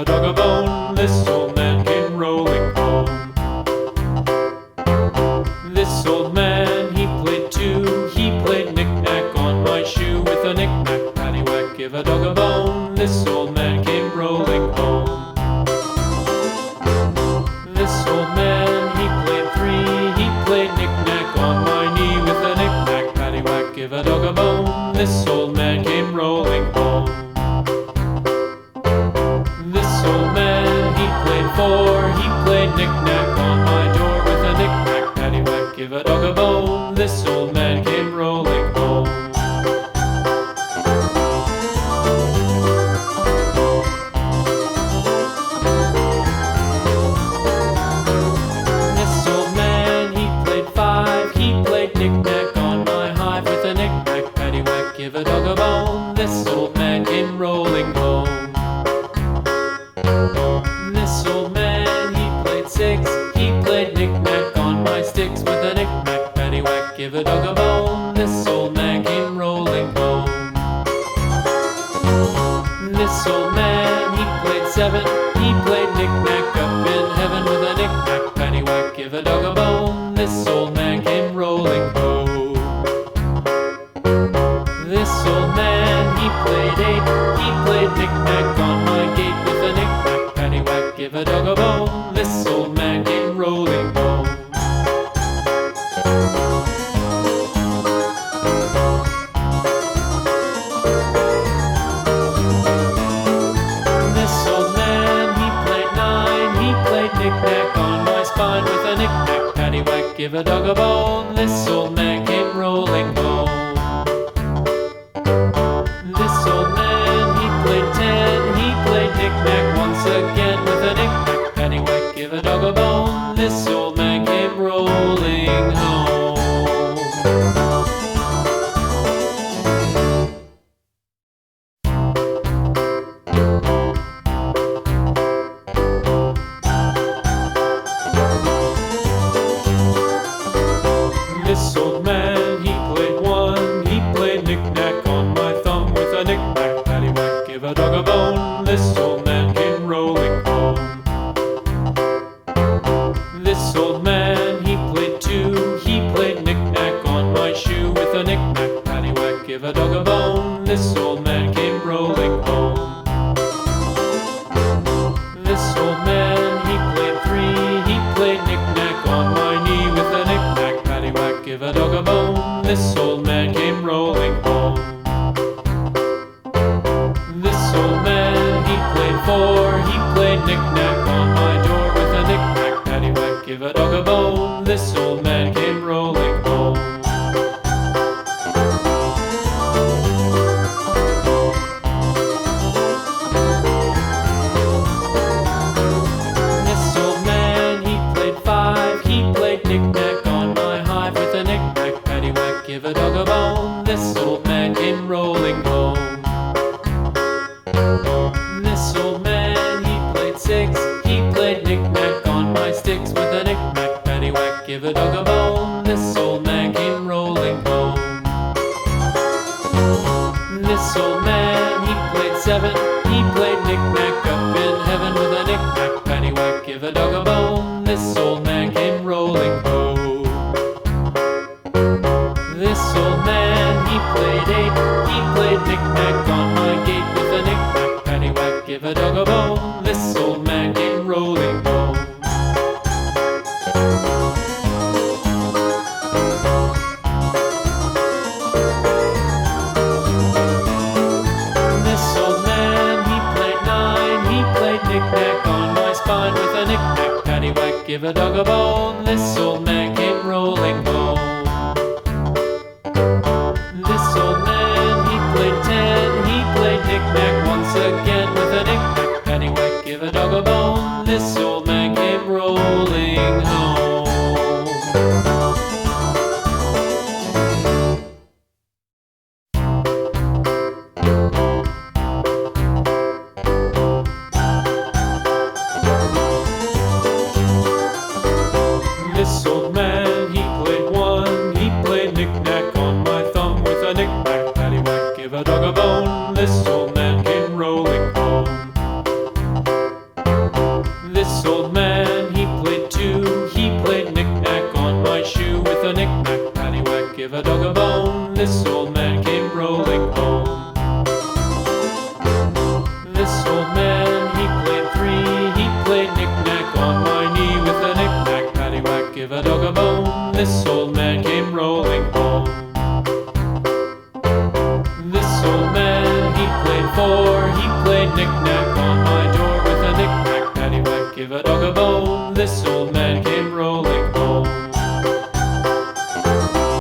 a dog a bone. This old man came rolling home. This old man, he played too. He played knick-knack on my shoe. With a knick-knack, paddywhack, give a dog a bone. This old man came rolling home. This old man, he played three. He played knick-knack on my knee. With a knick-knack, paddywhack, give a dog a bone. This old man came rolling home. This old man, he played four. He played knick-knack on my door. With a knick-knack, paddywhack, give a dog a bone. This old man came rolling home. This old man, he played five. He played knick-knack on my hive. With a knick-knack, paddywhack, give a dog a bone. This old man came rolling home. This old man, he played six. He played knick-knack on my sticks. With a knick-knack, paddywhack, give a dog a bone. This old man came rolling home. This old man, he played seven. He played knick-knack up in heaven. With a knick-knack, paddywhack, give a dog a bone. This old man came rolling home. This old man, he played eight. He played knick-knack on my gate. With a knick-knack, paddywhack, give a dog a bone. This old man came rolling home. This old man, he played nine. He played knick-knack on my spine. With a knick-knack, paddywhack, give a dog a bone. This old man came rolling home. This old man, he played ten. He played knick-knack once again. With a knick-knack, paddywhack, give a dog a bone. This old man came rolling home. This old man, he played one. He played knick-knack on my thumb. With a knick-knack, paddywhack, give a dog a bone. This old man came rolling home. This old man, he played two. He played knick-knack on my shoe. With a knick-knack, paddywhack, give a dog a bone. This old man came rolling home. This old man, he played three. He played knick-knack on my knee. With a knick-knack, paddywhack, give a dog a bone. This old man came rolling home. This old man, he played four. He played knick-knack on my door. With a knick-knack, paddywhack, give a dog a bone. This old man came rolling home. This old man, he played five. He played knick-knack on my hive. With a knick-knack, paddywhack, give a dog a bone. This old man came rolling home. This old man, he played six. He played knick-knack on my sticks. With a knick-knack, paddywhack, give a dog a bone. This old man came rolling home. This old man, he played seven. He played knick-knack up in heaven. With a knick-knack, paddywhack, give a dog a bone. This old man came rolling home. This old man, he played eight. He played knick-knack on my gate. With a knick-knack, paddywhack, give a dog a bone. This old man came rolling home. This old man, he played nine. He played knick-knack on my spine. With a knick-knack, paddywhack, give a dog a bone. This old man came rolling home. This old man, he played ten. He played knick-knack once again. With a knick-knack, paddywhack, give a dog a bone. This old man came rolling home. This old man, he played one. He played knick-knack on my thumb. With a knick-knack, paddywhack, give a dog a bone. This old man came rolling home. knick-knack on my door with a knick-knack, paddywhack, give a dog a bone. This old man